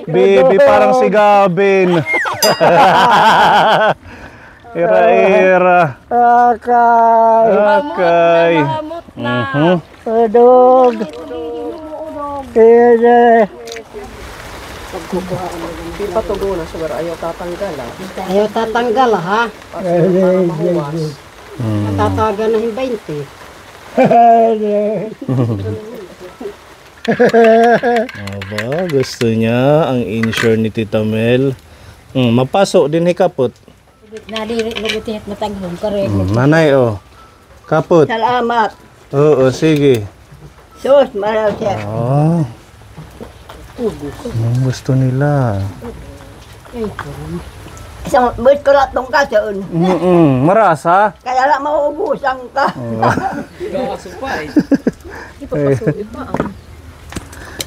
Baby, parang si Gabin. Ira-ira. Akay. Udog. Kaya. Di pa tugo na siguro. Ayaw tatanggal Ayaw tatanggal ha. Para mahuwas. Tataga na yung 20. Aba, gusto niya ang insure ni Tita Mel. Mapasok din kapot. Nalilibutin at matanggung ka rin. Nanay, kapot. Salamat. Oo, sige. Sus, maraw siya. Gusto nila. Isang bus ko lang itong kasoon. Marasa. Kaya lang mauubusan ka.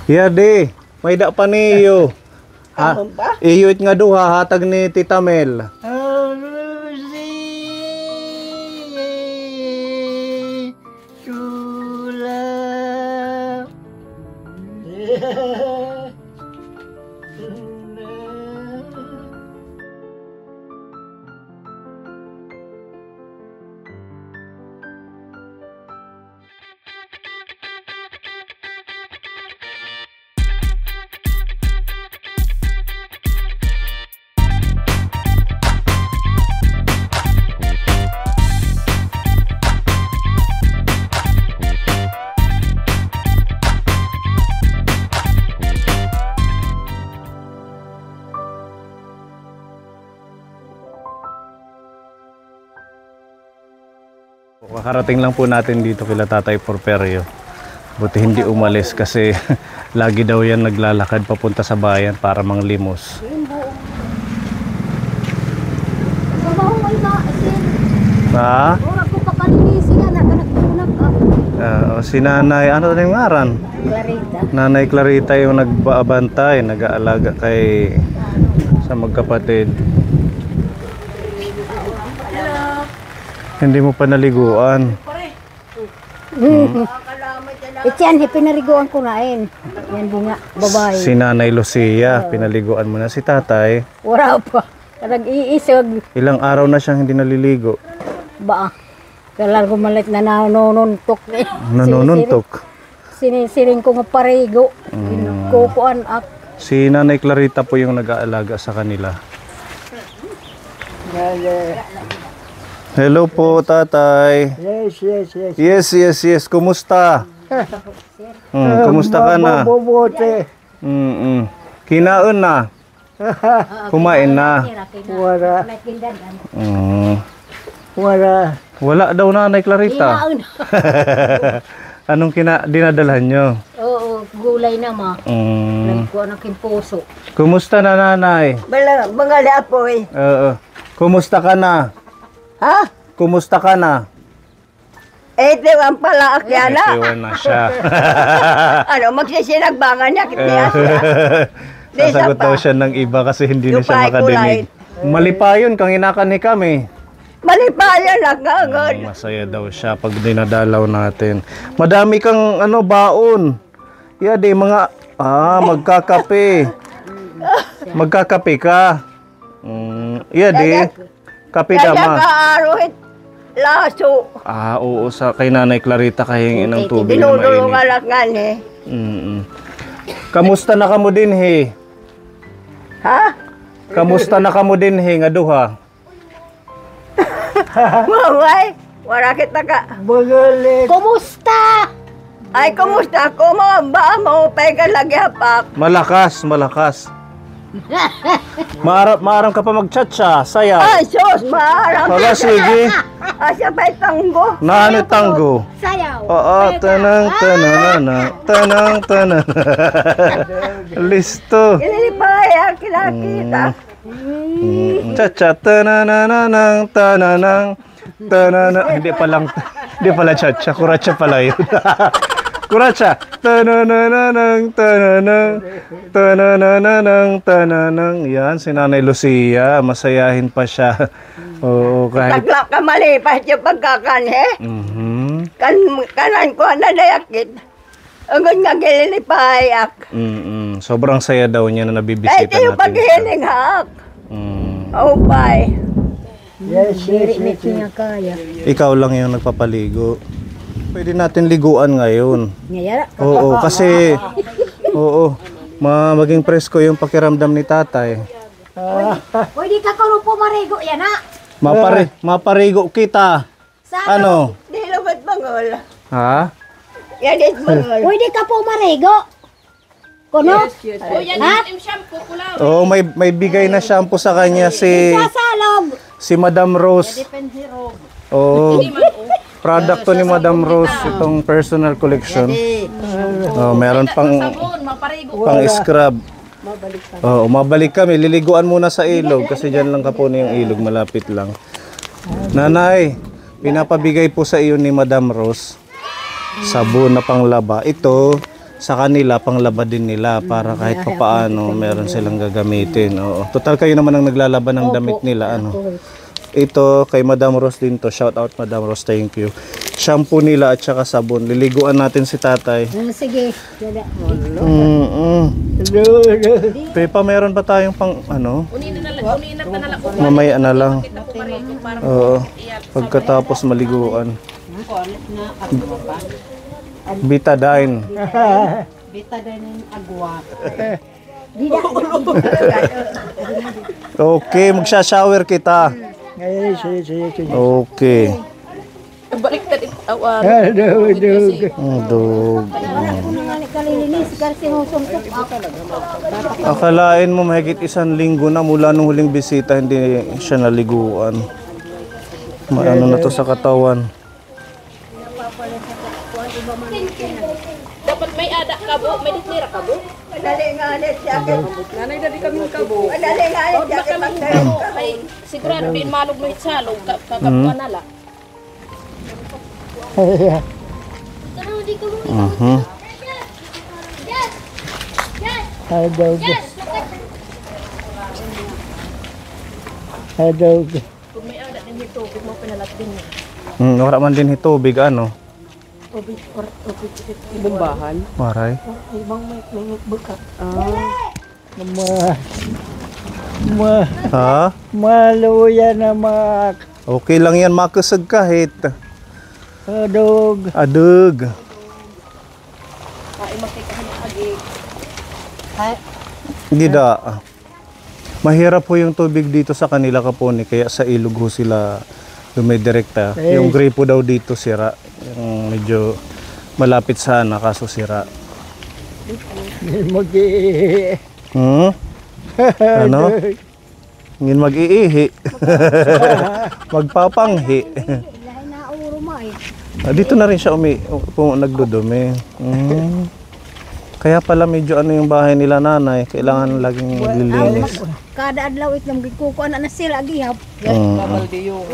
Yadi, may da pa niyo. Iyot nga duha hatag ni Tita Mel. Kakarating lang po natin dito kila Tatay Porperio. Buti hindi umalis kasi lagi daw yan naglalakad papunta sa bayan para manglimos. Ha? Si Nanay, ano na yung ngaran? Clarita. Nanay Clarita yung nagbabantay, nag-aalaga kay sa magkapatid. Hindi mo pa naliguan. Itiyan, pinariguan ko na yan. Yan bunga, babae. Si Nanay Lucia, pinaliguan mo na. Si Tatay, Wala pa. Nag-iisog. ilang araw na siyang hindi naliligo. Ba? Kailan ko malit na nanununtok. Nanununtok. Sinisiring ko nga parigo. Kukuan ak. Si Nanay Clarita po yung nag-aalaga sa kanila. Hello po, Tatay. Yes. Kumusta? Kumusta ka na? Mabubuti. Kinaon na? Kumain na? Wala. Wala. Wala daw, Nanay Clarita. Kinaon. Anong dinadalhan nyo? Oo, gulay na ma. Nagkuha ng kimpuso. Kumusta na, Nanay? Mga lapoy. Oo. Kumusta ka na? Ha? Kumusta ka na? Ewan pala akyana. Ewan na siya. Ano, magsisinagbangan niya. Kaya siya. Sasagot daw siya ng iba kasi hindi na siya makadinig. Malipayon kang inakani kami. Malipayan lang agad. Masaya daw siya pag dinadalaw natin. Madami kang baon. Yadi, mga magkakape. Magkakape ka. Yadi. Kape dama. Kaya kaaruhit laso. Oo, sa kay Nanay Clarita kahingin ng tubig na Dinudulungan mainit. lang nga ni. Kamusta na kamo din, he? Ha? Kamusta na kamo din, he, nga duha? Maway, wala kita ka. Magalit. Kumusta? Ay, kumusta? Kumamba mo, pega lagi hapak. Malakas. Maaram ka pa mag-chat-cha, sayaw. Ay, sus, maarang. Hala, sige. Asya pa'y tanggo. Naano tango? Sayaw. Oo, tanang. Listo. Ililipaya, kilakita. Cha-cha, tananang. Hindi pala cha-cha, kuratsa pala yun. Kuratsa. Tananang. Yan, si Nanay Lucia. Masayahin pa siya. Oo, kahit... Taglak ka malipas yung pagkakanhe. Kanan ko na dayakit. Ang nga gililipayak. Sobrang saya daw niya na Ay, nabibisita ito yung natin siya. paghihiling hak. Mm. Upay. Yes, yes, yes, yes. Ikaw lang yung nagpapaligo. Pwede natin liguan ngayon. Ngayara. Oo, kasi maging presko yung pakiramdam ni tatay. Pwede ka ko po marigo yan ha. Maparigo kita. Ano? Dilugat bangol. Ha? Yan is bangol. Pwede ka po marigo. Kuno? Ha? Oo, may bigay na shampoo sa kanya Sasalog. si Madam Rose. Oo. Product to ni Madam Rose, itong personal collection. Oh, meron pang scrub. Oo, mabalik kami. Liliguan muna sa ilog kasi diyan lang kapuni yung ilog, malapit lang. Nanay, pinapabigay po sa iyo ni Madam Rose sabon na panglaba. Ito sa kanila panglaba din nila para kahit papaano meron silang gagamitin. Oo. Total kayo naman ang naglalaba ng damit nila, ano. Ito kay Madam Rose din to. Shout out Madam Rose, thank you. Shampoo nila at saka sabon. Liliguan natin si tatay. Sige. Pepa, meron pa tayong pang ano? Mamaya na lang. Oo. Pagkatapos maliguan. Betadine. Betadine agwa. Okay, magsha-shower kita. Yes, yes, yes, yes. Okay. Baliktad ito. Awan. Dog. Kalilinis kasi musumsum ako. Akalain mo mahigit 1 linggo na mula nung huling bisita hindi siya naliguan. Maano na to sa katawan. Dapat may ada kabo, may ditira kabo. Madali nga ulit siya. Nanay na di kami kabo. Madali nga ulit siya. Ay, sigurado din manog mo itsalog. Kakabuan na lang. Mhm. Hadog. Kung may ada din ito, huwag mo pinalat din niya. Wala man din tubig ano. Bumbahan. Maray. Ibang may buka. Ha? Maluya na mak. Okay lang yan makasag kahit. Hadog. Adug. Ay, makikahan na agi. Hindi da. Mahirap po yung tubig dito sa kanila kaponi kaya sa ilog ho sila dumidirekta. Yung gripo daw dito sira. Yung medyo malapit sana kaso sira. Mag-i. Ano? Ngin mag-iihi. Magpapanghi. Lahi na uro mo eh. Dito na rin siya nagdudumi. Kaya pala medyo ano yung bahay nila nanay. Kailangan laging maglilinis. Kada adlaw itong gikukuan na sila gihap. Babalde yung.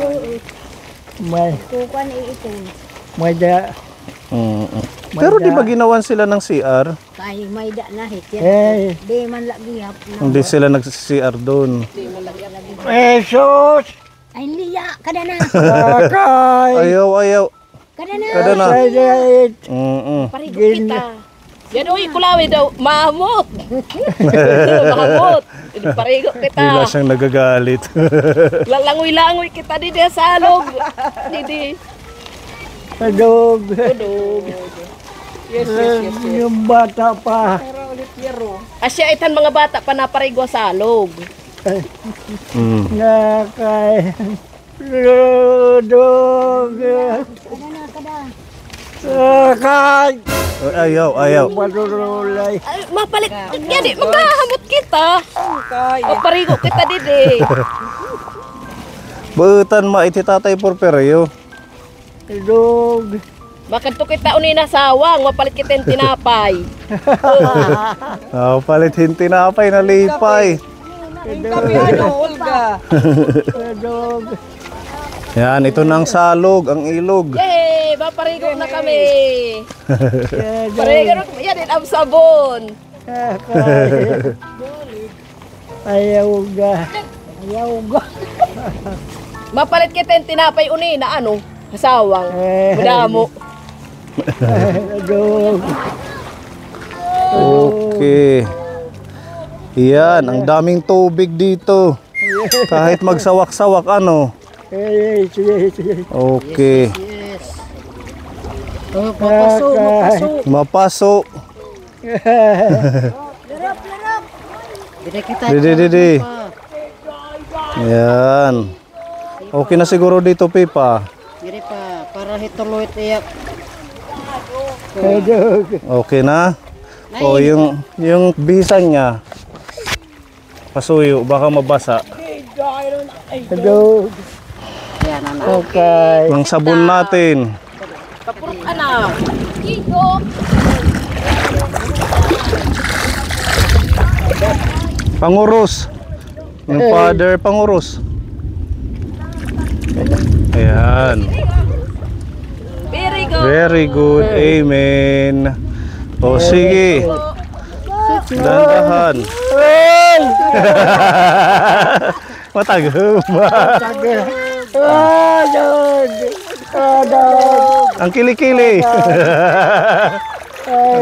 May. Kukuan ito. May da. Pero di ba ginawan sila ng CR? Kay may da na hit yan. Eh. Di man la gihap. Hindi sila nag-CR doon. Jesus! Ay liya kada na. Akay! Ayaw. Kada na. Kada na. Sayait! Parigo Gin. kita. Yan o, ikulawi daw. Mahamot! Mahamot! Parigo Bigla kita. siyang nagagalit. Langoy-langoy kita di sa alog. Didi. Padog. Tudog. Yes, yes, yes, yes. Yung bata pa. Pero ulit yero. Asya itan mga bata pa naparigo sa alog. Nakay. Padog. Kada na kada. Nakay. Ayaw. Padululay. Ay, mapalit. Yan di, magkahamot kita. O parigo kita didi. Butan maiti tatay porperyo. Padog. Bakit to kita unina sawang, mapalit kita yung tinapay. Palit hinti na apay na lipay. Padog. Yan, ito na ang salog, ang ilog. Yay! Maparigo na kami. Parigo na kami. Yan din ang sabon. Nakay. Ayaw ga. Ayaw go. Mapalit kita yung tinapay unina, ano? Sawang. Madamo. Padog. Okay. Yan, ang daming tubig dito. Kahit magsawak-sawak ano. Sige. Okay. Papasok. Mapaso. Didi. Yan. Okay na siguro dito, Pipa. Diri pa, para hituloy tiyak. Okay na? O yung bisan niya. Pasuyo, baka mabasa. Dog. Yan, anak. Okay. Ang sabon natin. Kapurot anak. Igo. Panguros. Yung father panguros. Ayan. Very good. Very good. Amen. O sige. Dandahan. Matagom. Ang kilikili.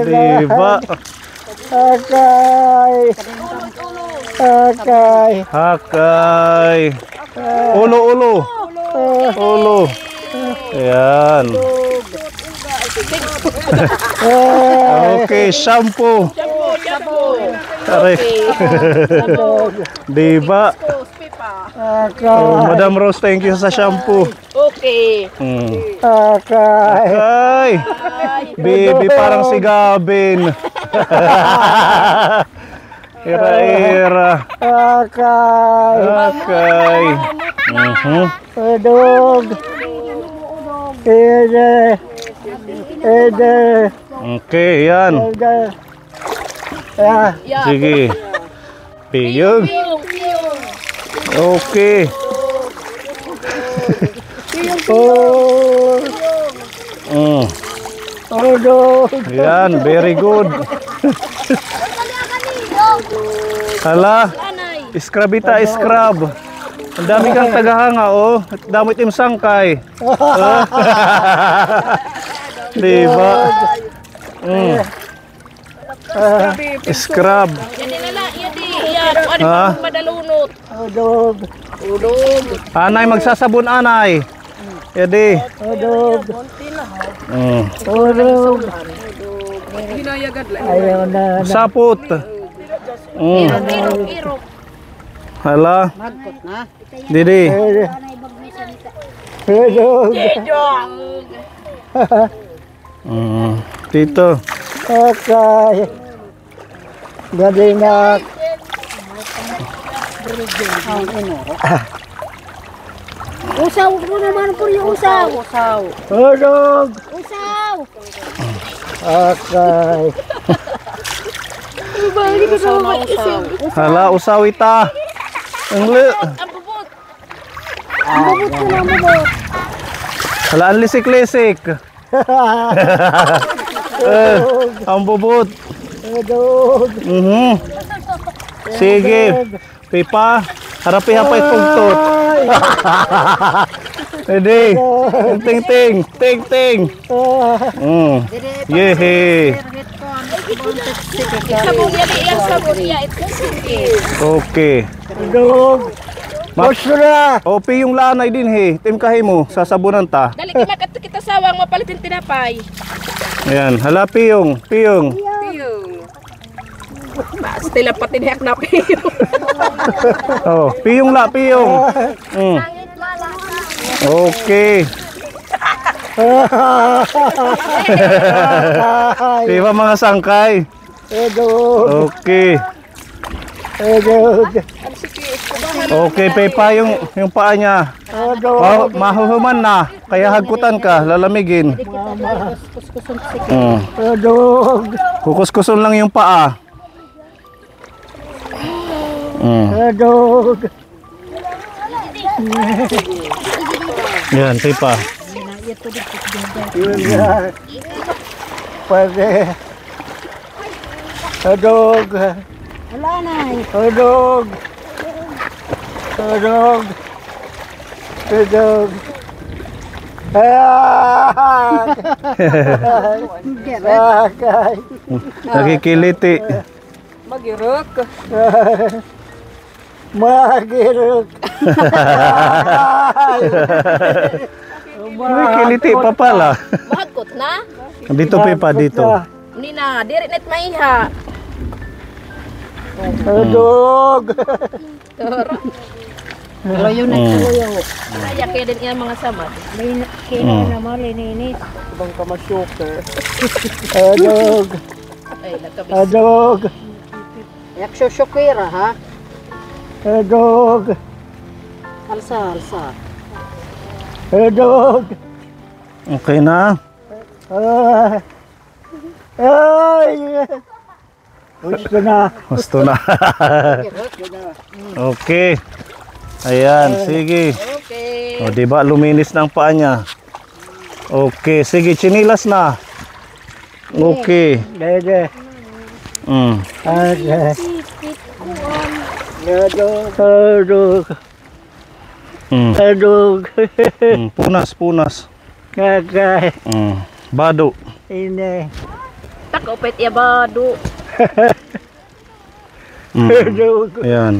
Diba? Hakay. Ulo. Ayan. Okay, shampoo. Correct. Diba? Oh, Madam Rose, thank you sa shampoo. Okay. Ay, baby, parang si Gabin. Ira. Okay. Dog. Okay, yan. Sige. Piyong. Okay. Yan, very good. Hala, scrub. Ang dami kang tagahanga, oh. At damot yung sangkay. Diba? Scrub. Yan nila, yan. Ano Ha? pa madalunot? Dog. Anay, magsasabon, anay. Yadi. Dog. Ayaw na. Sapot. Irok. Hala. Magkot na. Didi. Dog. Dito. Okay. Galingat. Usaw mo naman po yung usaw. Dog. Usaw. Okay. Hala, usawita. Ang li. Ang bubot. Hala, ang lisik-lisik. Ang bubot. Dog. Sige. Pipa, harapi hapay pugtot. Ready. Ting. Yehe. Sabon yan, iyang sabon yan. Okay. Dog. Masura. Opi yung lanay din he. Timkahi mo, sasabunan ta. Dali kita sawang mapalitin tinapay. Ayan, hala piyong. Stila patinhek na piyong. Oh, piyong. Okay. Diba mga sangkay? Dog. Okay. Dog. Okay, Pepa, yung paa niya. Mahuhuman na. Kaya hagkutan ka, lalamigin. Dog. Kukuskuson lang yung paa. Dog. Yan, Pepa. Pwede. Dog. Wala na. Dog. Dog. Sakay. Nakikiliti. Magirok. Magirok. Nakikiliti pa pala. Mahakot na. Dito Pepa, dito. Hindi na, diri net maiha. Dog. Pero yun ay kuyo. Kaya kaya din yan mga samad. Kino naman lininis. Ibang kamasyoke. Dog. Ay, nagkabis. Dog. Yak susyukira ha. Dog. Alsa, alsa. Dog. Okay na. Ay. Gusto na. Gusto na. Okay. Ayan, sige. Okay. O, diba, luminis na ang paa niya. Okay, sige, chinilas na. Okay. Dede. Mm. Dog. Dog. Mm. Dog. Mm. Punas, punas. Kakay. Mm. Bado. Ine. Takopet ya bado. Mm. Dog. Ayan.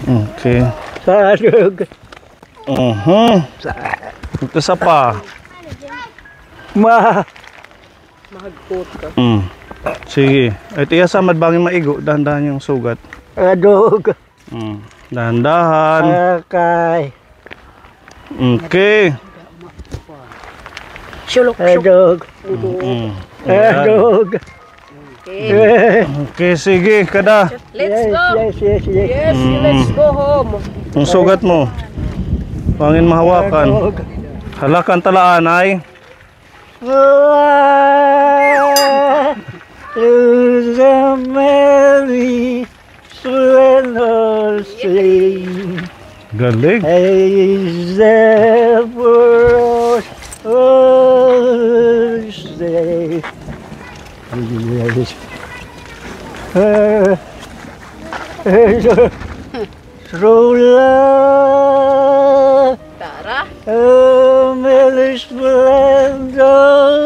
Okay. Dog. Ito sa pa. Mahagpot ka. Mm. Sige. Ito yasamad bangin maigo. Dahan-dahan yung sugat. Dog. Mm. Dahan-dahan. Kakay. Okay. Sulok Dog. Mm. Ayan. Dog. Okay, sige, kada. Let's go. Yes. Yes, let's go home. Yung sugat mo. Pangin mahawakan. Dog. Halakan talaan ay. Mary, sing. Galing. True love, Tara. Mary splendor,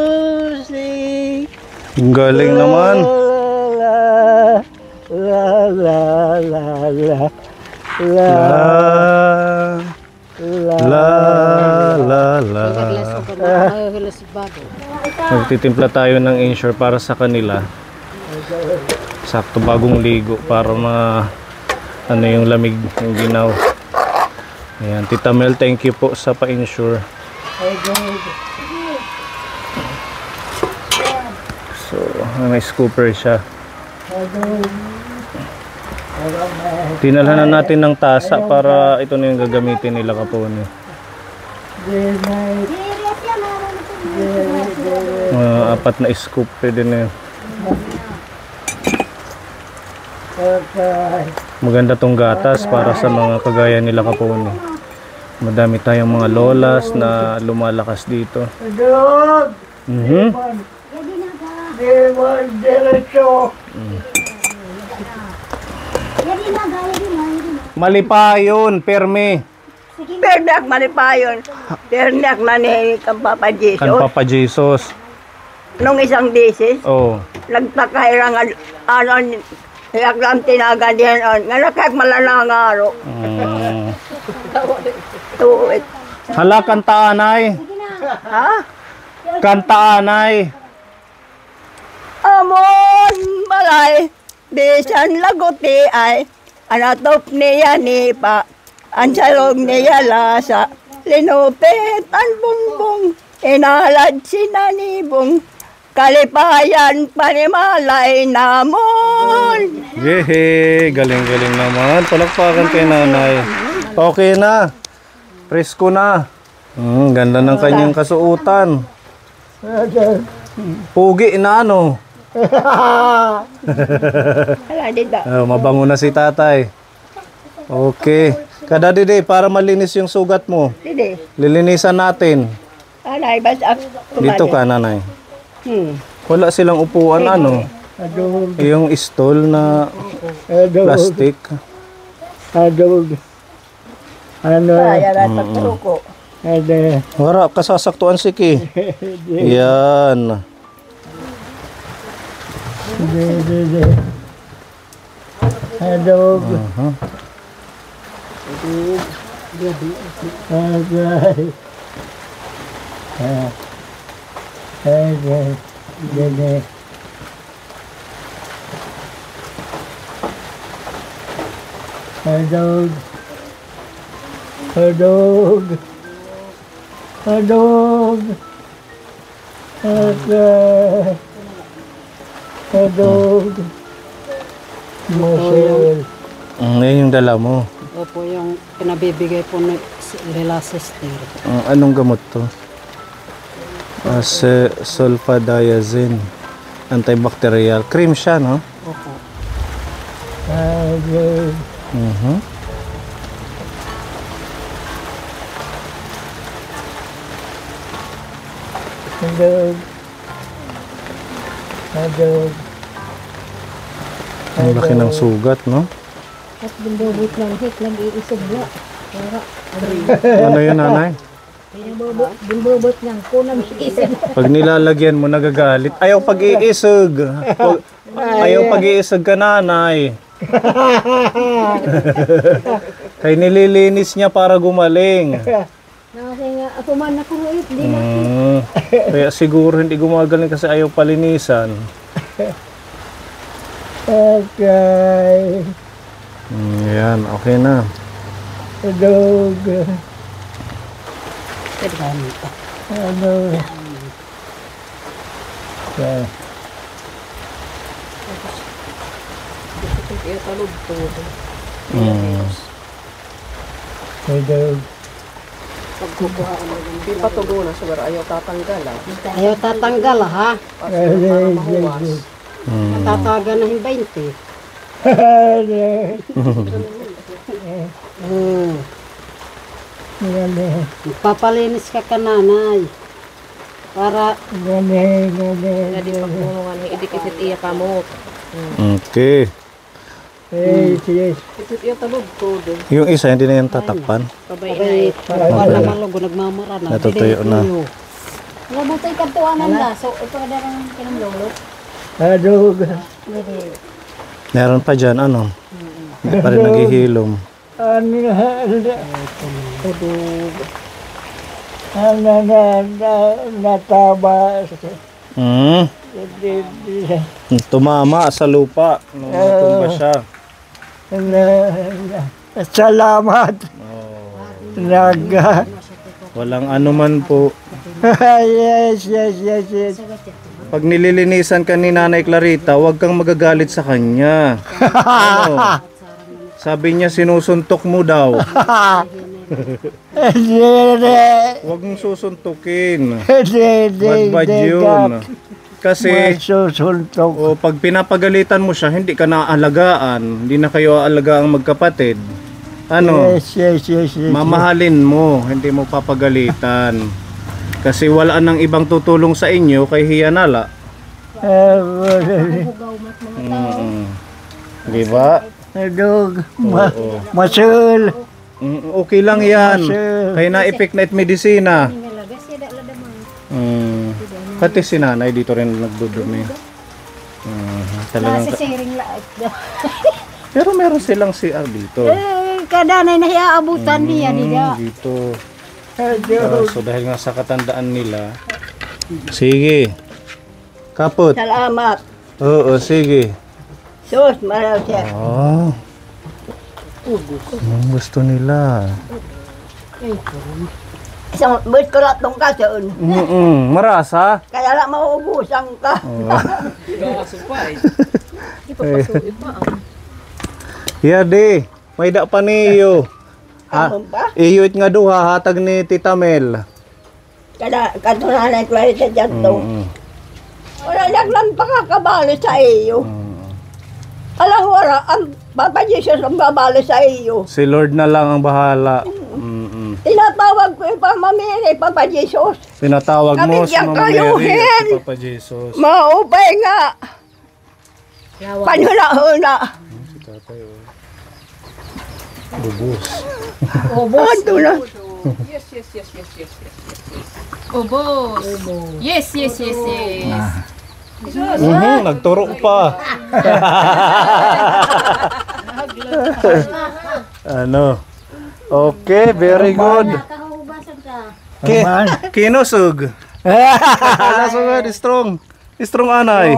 sing. Galing naman. La la la la la la La la la la. Hilas bado. Magtitimpla tayo ng insure para sa kanila. Sakto bagong ligo para ano yung lamig yung ginaw. Ayan, Tita Mel, thank you po sa pa-insure. So, may scooper siya. Tinalhan na natin ng tasa para ito na yung gagamitin nila kapone. Apat na scoop pwede na yun. Maganda tong gatas para sa mga kagaya nila kapone. Madami tayong mga lolas na lumalakas dito. Mali pa yun, perme. Perdak malipayon. Perdak na ni kang Papa Jesus. Kan Papa Jesus. Nung isang disis, Oh. nagpakairang ano, lang tinagan diyan on. Nga nakag malalang araw. Tuwit. Hala, kantaanay. Ha? Kantaanay. Amon balay, bisan laguti ay, anatop niya ni pa, ang salog niya lasa, linupit ang bungbong, inalad sinanibong, kalipayan panimalay namon. Yehe, galing-galing naman. Palakpakan kay nanay. Okay na. Presko na. Ganda ng kanyang kasuotan. Pugi na ano. Hala, dito. Mabango na si tatay. Okay. Kadadidi, para malinis yung sugat mo. Didi. Lilinisan natin. Alay, basta Dito ka, nanay. Wala silang upuan, ano. Yung stall na plastic. Adog. Ano? Kaya na sa truko. Ada. Wara, kasasaktuan si Ki. Yan. Ada. Adog. Aha. Agay. Agay. Dede. Adog. Adog. Adog. Agay. Adog. Musel. Yan yung dala mo. Opo, yung pinabibigay po nila sister. Anong gamot to? Sulfadiazine. Antibacterial. Cream siya, no? Opo. Agay. Mhm. Adog. Adog. Ang laki ng sugat, no? At bundubot lang hit, nag-iisog na. Ano yun, nanay? Bundubot lang, kunam isog. Pag nilalagyan mo, nagagalit. Ayaw pag-iisog. Ayaw pag-iisog ka, nanay. Kaya nililinis niya para gumaling. Kasi nga, ako man ako ulit, di na. Kaya siguro hindi gumagaling kasi ayaw palinisan. Okay. Yan, okay na. Adog. Gamit. Ano? Okay. Adog. Di pa tugo na siguro, ayaw tatanggal ah. Ayaw tatanggal ha. Adog. Tatawagan na yung 20. Papalinis ka kananay. Para Gani. Di pa kulungan, idikit iya kamot. Okay. Yes. Ikit iya talog to din. Yung isa, hindi na yan tatakpan. Kabay na wala malugo nagmamara na. Natutuyo na. Nabutoy ka tuwanan da, so ito ka darang kinamlolo. Adog. Meron pa dyan, ano? Hindi pa rin naghihilom. Natabas. Tumama sa lupa. Tumba siya. Salamat. Naga. Walang anuman po. Yes. Pag nililinisan ka ni Nanay Clarita, huwag kang magagalit sa kanya. Ano? Sabi niya sinusuntok mo daw. Huwag mong susuntukin. Bad yun. Kasi pag pinapagalitan mo siya, hindi ka naalagaan. Hindi na kayo aalagaan magkapatid. Ano? Yes. Mamahalin mo, hindi mo papagalitan. Kasi wala nang ibang tutulong sa inyo kay Hiyanala. Di ba? Adog. Oo. Masul. Okay lang yan. Kaya na-effect na medisina. Pati si nanay dito rin nagdudumi. Talagang Siring lahat. pero meron silang CR dito. Kadanay na hiaabutan niya nila. Dito. So dahil nga sa katandaan nila. Sige. Kapot. Salamat. Oo, sige. Sus, maraw siya. Oh. Gusto nila. Isang bus ko lang itong kasoon. Marasa. Kaya lang mauubusan ka. Yadi, may da pa niyo. Amon pa? Iyot nga duha hatag ni Tita Mel. Kada katunanay ko sa dyan to. Wala lang pakakabalo sa iyo. Alam wala, ang Papa Jesus ang babalo sa iyo. Si Lord na lang ang bahala. Tinatawag ko yung pamamiri, Papa Jesus. Tinatawag mo Kami si diyang Mama Mary kayuhin. at si Papa Jesus. Maupay nga. Panhula-hula. Si tatay, oh. Bubos. Ando na. Yes. Ubos. Yes. Nagturo pa. Ano? Okay, very good. Nakahubasan ka. Kinusog. Kinusog, strong anay.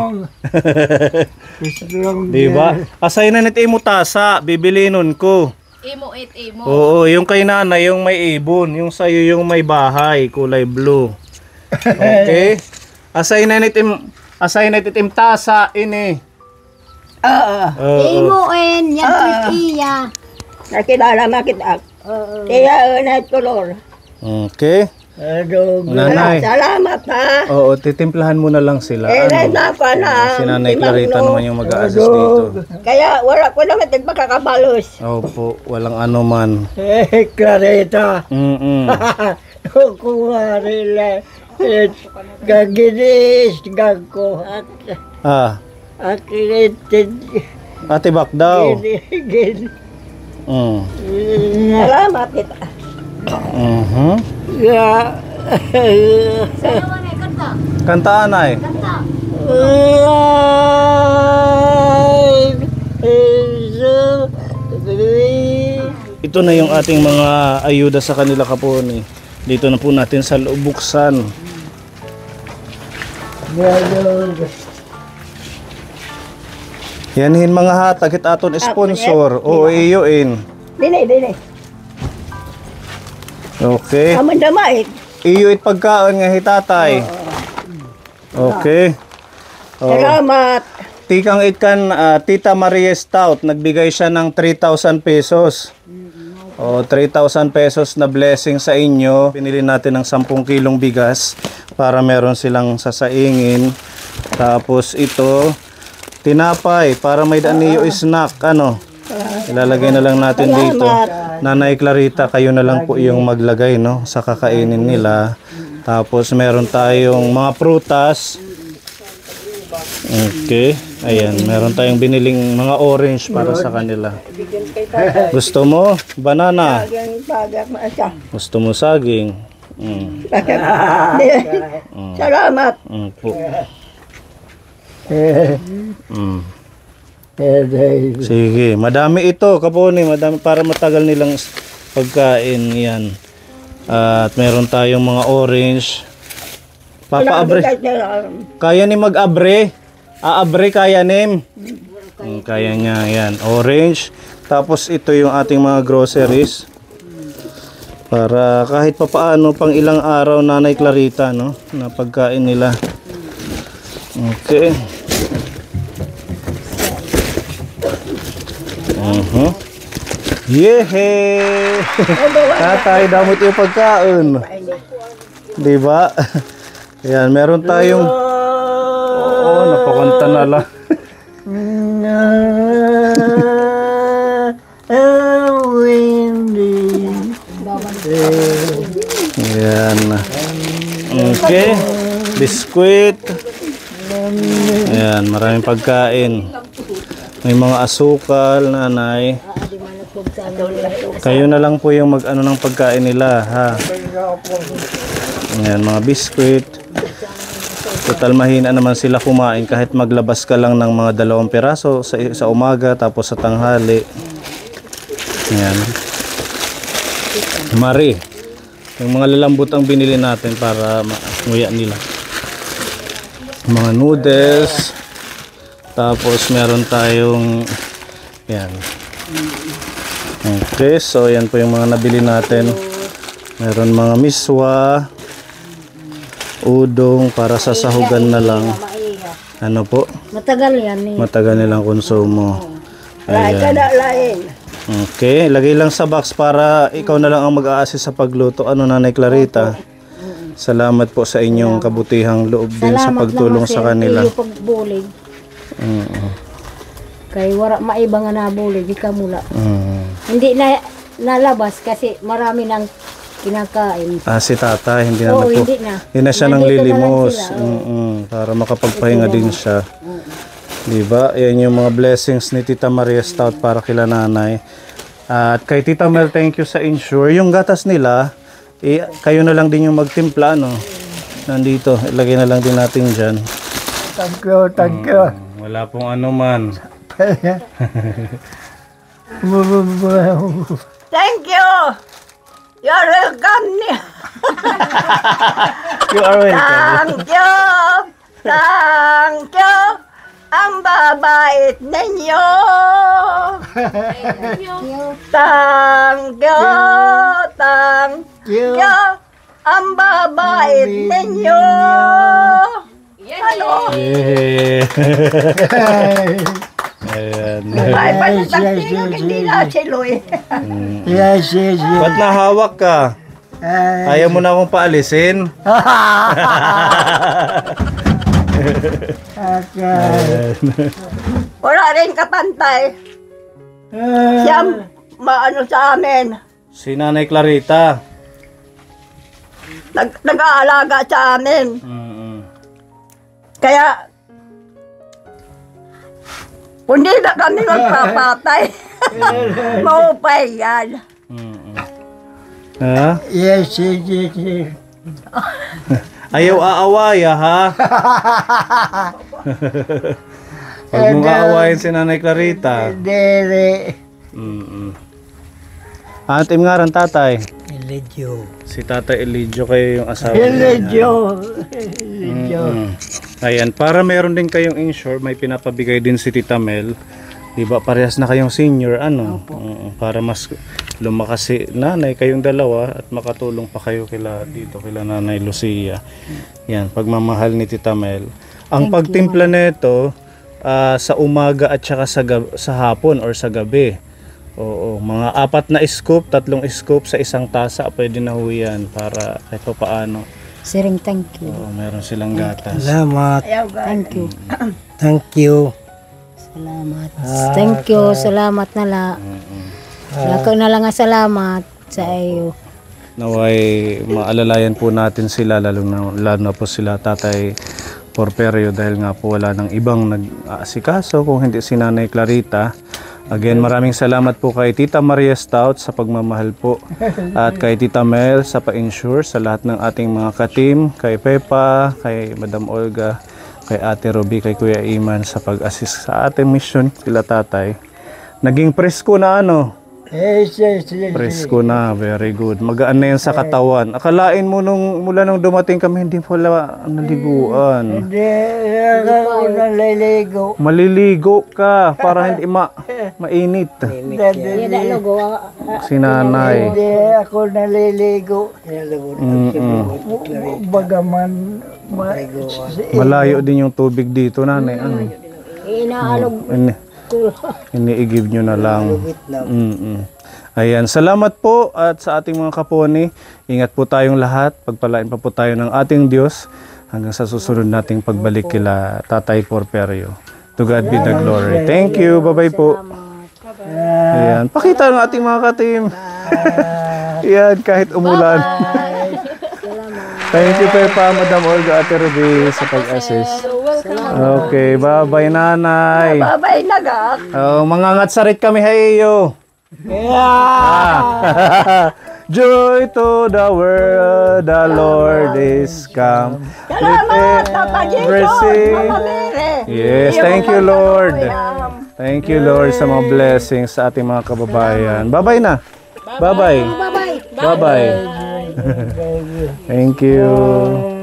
Diba? Asay na nit imo tasa, bibilinon ko. Imo. Oo, yung kay nanay yung may ibon, yung sayo yung may bahay, kulay blue. Okay? Asay na nit im tasa ini. Oo. Imoen, yan tweet iya. Nakilala makita. Kaya na color. Okay. Nanay. Salamat ha. Oo, titimplahan mo na lang sila. Na pa na. Si Nanay Clarita naman yung mag-a-assist dito. Kaya wala ko naman magkakabalos. Opo, walang ano man. Clarita. Kumarila. Gaginis. Gagko. Akilitin. Atibak daw. Salamat kita. Sayawan eh, kanta. Kantaan ay. Kanta. Ito na yung ating mga ayuda sa kanila kapon. Dito na po natin sa loob buksan. Yanhin mga hatag kit aton sponsor. Oo, iyoin. Dili. Okay. Aman damay. Iyo it pagkaon nga hitatay. Okay. Salamat. Tikang itkan Tita Maria Stout, nagbigay siya ng 3,000 pesos. 3,000 pesos na blessing sa inyo. Pinili natin ng 10 kilong bigas para meron silang sasaingin. Tapos ito, tinapay para may daan niyo snack. Ilalagay na lang natin dito. Nanay Clarita, kayo na lang po yung maglagay sa kakainin nila. Tapos meron tayong mga prutas. Okay. Ayan, meron tayong biniling mga orange para sa kanila. Gusto mo? Banana. Gusto mo saging? Salamat. Po. Sige, madami ito, kaponi, madami para matagal nilang pagkain yan. At meron tayong mga orange. Papa-abre. Kaya ni mag-abre. Aabre kaya nim. Kaya niya yan. Orange. Tapos ito yung ating mga groceries. Para kahit papaano pang ilang araw Nanay Clarita na pagkain nila. Okay. Yehey! Tatay, damot yung pagkain. Diba? Ayan, meron tayong... napakanta na lang. Ayan. Okay. Biskuit. Ayan, maraming pagkain. May mga asukal, nanay. Kayo na lang po yung mag-ano ng pagkain nila, ha. Ayan, mga biskuit. Total mahina naman sila kumain kahit maglabas ka lang ng mga 2 piraso sa umaga tapos sa tanghali. Ayan. Mari. Yung mga lalambot ang binili natin para nguya nila. Mga noodles. Tapos meron tayong yan. Okay, so yan po yung mga nabili natin. Meron mga miswa, udong para sa sahugan na lang. Ano po? Matagal yan eh. Matagal nilang konsumo. Lain. Okay, lagay lang sa box para ikaw na lang ang mag-a-assist sa pagluto. Ano, Nanay Clarita? Salamat po sa inyong kabutihang loob din sa pagtulong sa kanila. Salamat naman pagbulig. Kay wala maiba nga nabulig, ikaw mula. Hindi na nalabas kasi marami nang kinakain. Si tata, hindi na Oo, po. hindi na. Hindi na siya nang Nandito na lang lilimos. sila, Para makapagpahinga din siya. Diba? Yan yung mga blessings ni Tita Maria Stout para kila nanay. At kay Tita Mel, thank you sa insure. Yung gatas nila, kayo na lang din yung magtimpla, no? Nandito, ilagay na lang din natin dyan. Thank you, thank you. Wala pong ano man. Thank you. You're welcome. You are welcome. Thank you. Thank you. Ang babait ninyo. Thank you. Thank you. Ang babait ninyo. Ano? Yeah. Ayan. Ay, patatang hindi na si Louie. Yes, yes, yes. Ba't nahawak ka? Ayaw mo na akong paalisin? Wala rin kapantay. Siya maano sa amin. Si Nanay Clarita. Nag-aalaga sa amin. Kaya, hindi na kami magpapatay. Maupay yan. Ha? Yes, yes, yes, yes. Ayaw aawaya, ha? Huwag mong aawayin si Nanay Clarita. Dere. Atim nga rin, tatay. Eligyo. Si Tatay Elidio kayo yung asawa Eligyo. Eligyo. Ayan, para meron din kayong insure, may pinapabigay din si Tita Mel. Diba, parehas na kayong senior, ano? Para mas lumakas si nanay kayong dalawa at makatulong pa kayo kila Nanay Lucia. Yan, pagmamahal ni Tita Mel. Ang pagtimpla nito sa umaga at saka sa hapon or sa gabi. Oo, mga 4 na scoop, 3 scoop sa isang tasa, pwede na ho yan para kahit pa paano. Siring, thank you. Oo, meron silang gatas. Salamat. Thank you. Thank you. Salamat. Thank you. Salamat na la. Lako na lang ang salamat sa iyo. Naway maalalayan po natin sila lalo na po sila Tatay Porperio dahil nga po wala nang ibang nag-aasikaso kung hindi si Nanay Clarita. Again, maraming salamat po kay Tita Maria Stout sa pagmamahal po at kay Tita Mel sa pa-insure sa lahat ng ating mga ka-team, kay Pepa, kay Madam Olga, kay Ate Ruby, kay Kuya Iman sa pag-assist sa ating mission sila tatay. Naging presko na ano? Yes, yes, yes. Presko na, very good. Magaan na yan sa katawan. Akalain mo mula nung dumating kami, hindi pala naliguan. Hindi ako naliligo. Maliligo ka para hindi mainit. Yan na logo. Si nanay. Hindi ako naliligo. Bagaman Malayo din yung tubig dito, nanay. Ano? Inaalog. Iniigib nyo na lang. Ayan, salamat po at sa ating mga kaponi. Ingat po tayong lahat. Pagpalain pa po tayo ng ating Diyos hanggang sa susunod nating pagbalik kila Tatay Porperio. To God be the glory. Thank you. Bye-bye po. Ayan, pakita ng ating mga ka-team. Ayan, kahit umulan. Thank you, Pepa, Madam Olga, Ate Ruby sa pag-assist. Okay, bye-bye, nanay. Babay nagak. Mangangatsarit kami, hayo. Joy to the world, the Lord is come. Salamat, Papa Jesus, Mama Mary. Yes, thank you, Lord. Thank you, Lord, sa mga blessings sa ating mga kababayan. Bye-bye na. Bye-bye. Bye-bye. Thank you.